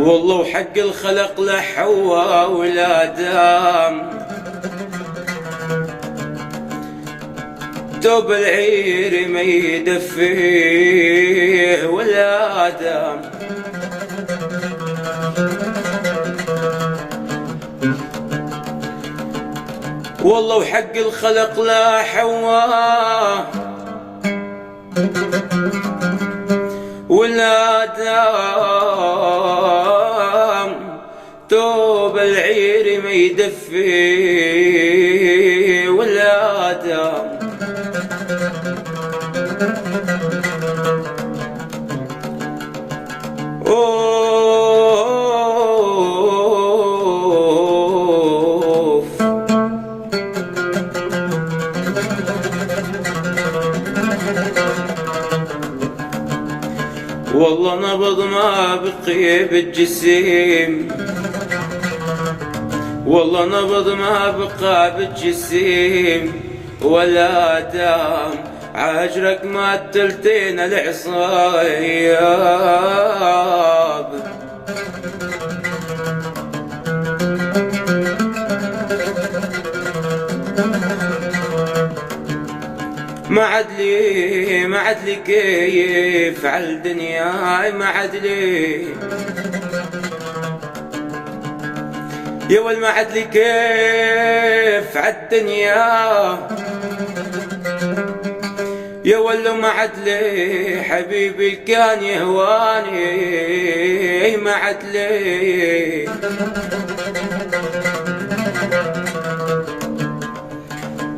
والله وحق الخلق لحواء ولادام توب العير ما يدفيه ولا دام. والله وحق الخلق لا حواء ولا دام توب العير ما يدفي ولا دام. والله نبض ما بقي بالجسيم، والله نبض ما بقى بالجسيم ولا دام عجرك ما تلتين العصايب. ما عدلي كيف عالدنيا ما عدلي يا ول ما عدلي كيف عالدنيا يا ول ما عدلي حبيبي كان يهواني ما عدلي.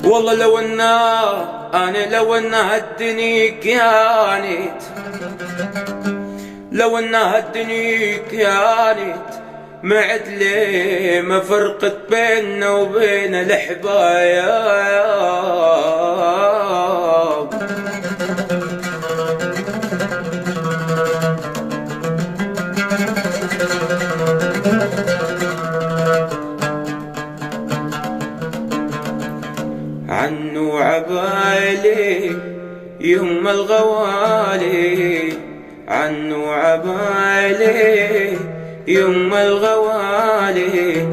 والله لو انها الدنيا كانت، لو انها الدنيا كانت ما عدلي ما فرقت بيننا وبين الحبايب. عنو عبالي يم الغوالي، عنو عبالي يم الغوالي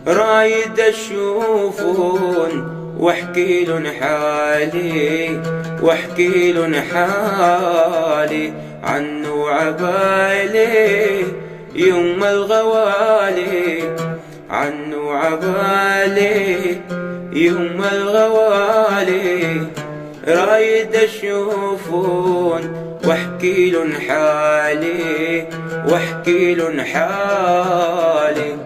رايد اشوفون واحكي لن حالي، واحكي لن حالي. عنو عبالي يم الغوالي، عنو عبالي يم الغوالي رايد اشوفون واحكي لن حالي، واحكي لن حالي.